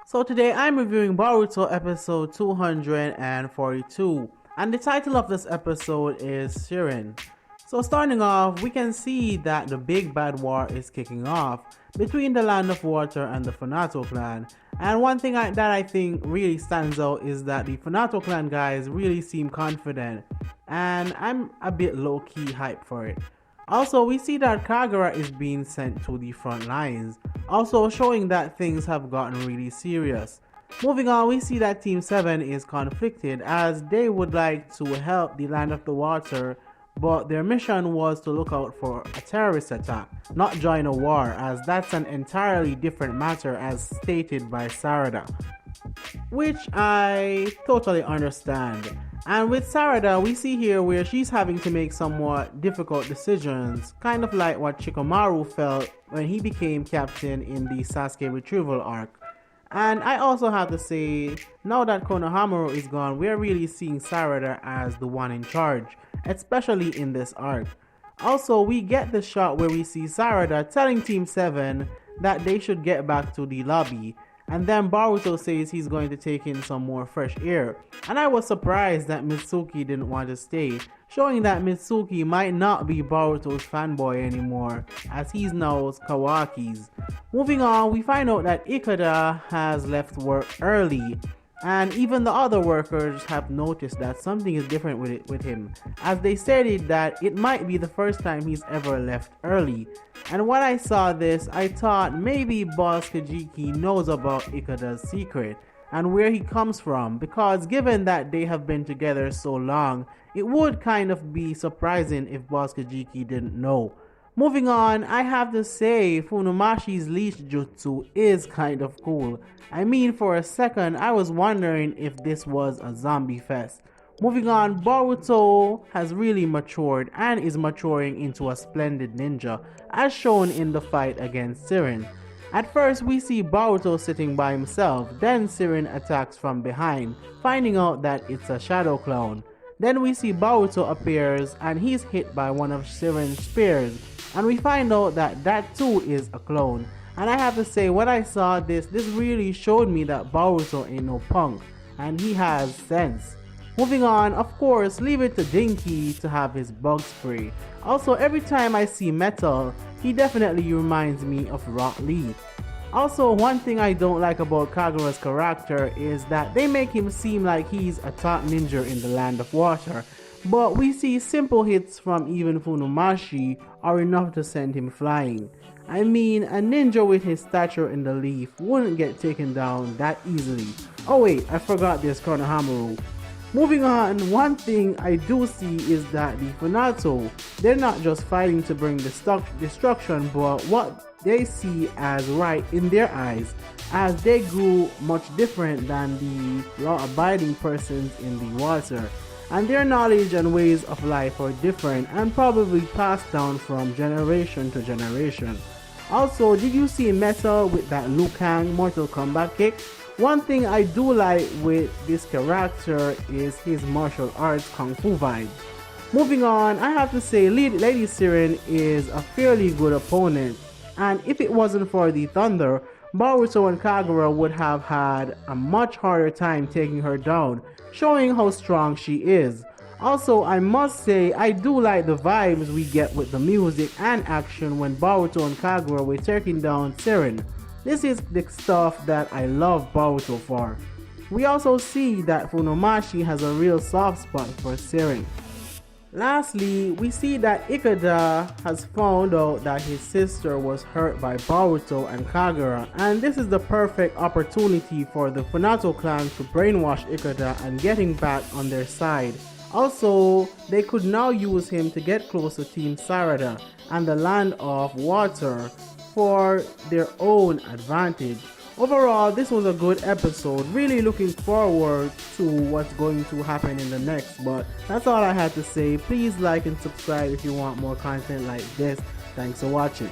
So today I'm reviewing Boruto episode 242, and the title of this episode is Seiren. So starting off, we can see that the big bad war is kicking off between the Land of Water and the Funato clan. And one thing that I think really stands out is that the Funato clan guys really seem confident, and I'm a bit low-key hyped for it. Also, we see that Kagura is being sent to the front lines, also showing that things have gotten really serious. Moving on, we see that Team 7 is conflicted as they would like to help the Land of the Water, but their mission was to look out for a terrorist attack, not join a war, as that's an entirely different matter as stated by Sarada, which I totally understand. And with Sarada, we see here where she's having to make somewhat difficult decisions, kind of like what Shikamaru felt when he became captain in the Sasuke retrieval arc. And I also have to say, now that Konohamaru is gone, we're really seeing Sarada as the one in charge, especially in this arc. Also, we get the shot where we see Sarada telling Team 7 that they should get back to the lobby, and then Boruto says he's going to take in some more fresh air. And I was surprised that Mitsuki didn't want to stay, showing that Mitsuki might not be Boruto's fanboy anymore, as he's now Kawaki's. Moving on, we find out that Ikeda has left work early, and even the other workers have noticed that something is different with him, as they stated that it might be the first time he's ever left early. And when I saw this, I thought maybe Boss Kajiki knows about Ikeda's secret and where he comes from, because given that they have been together so long, it would kind of be surprising if Boss Kajiki didn't know. Moving on, I have to say Funumashi's leash jutsu is kind of cool. I mean, for a second I was wondering if this was a zombie fest. Moving on, Boruto has really matured and is maturing into a splendid ninja, as shown in the fight against Seiren. At first, we see Boruto sitting by himself, then Seiren attacks from behind, finding out that it's a shadow clone. Then we see Boruto appears and he's hit by one of Seiren's spears, and we find out that that too is a clone. And I have to say, when I saw this really showed me that Boruto ain't no punk, and he has sense. Moving on, of course, leave it to Dinky to have his bug spray. Also, every time I see Metal, he definitely reminds me of Rock Lee. Also, one thing I don't like about Kagura's character is that they make him seem like he's a top ninja in the Land of Water, but we see simple hits from even Funumashi are enough to send him flying. I mean, a ninja with his stature in the leaf wouldn't get taken down that easily. Oh wait, I forgot there's Konohamaru. Moving on, one thing I do see is that the Funato, they're not just fighting to bring destruction, but what they see as right in their eyes, as they grew much different than the law-abiding persons in the water, and their knowledge and ways of life are different and probably passed down from generation to generation. Also, did you see Metal with that Liu Kang Mortal Kombat kick? One thing I do like with this character is his martial arts kung fu vibe. Moving on, I have to say Lady Seiren is a fairly good opponent, and if it wasn't for the thunder, Boruto and Kagura would have had a much harder time taking her down, showing how strong she is. Also, I must say I do like the vibes we get with the music and action when Boruto and Kagura were taking down Seiren. This is the stuff that I love Boruto for. We also see that Funumashi has a real soft spot for Seiren. Lastly, we see that Ikeda has found out that his sister was hurt by Boruto and Kagura, and this is the perfect opportunity for the Funato clan to brainwash Ikeda and get him back on their side. Also, they could now use him to get close to Team Sarada and the Land of Water for their own advantage. Overall, this was a good episode. Really looking forward to what's going to happen in the next, but that's all I had to say. Please like and subscribe if you want more content like this. Thanks for watching.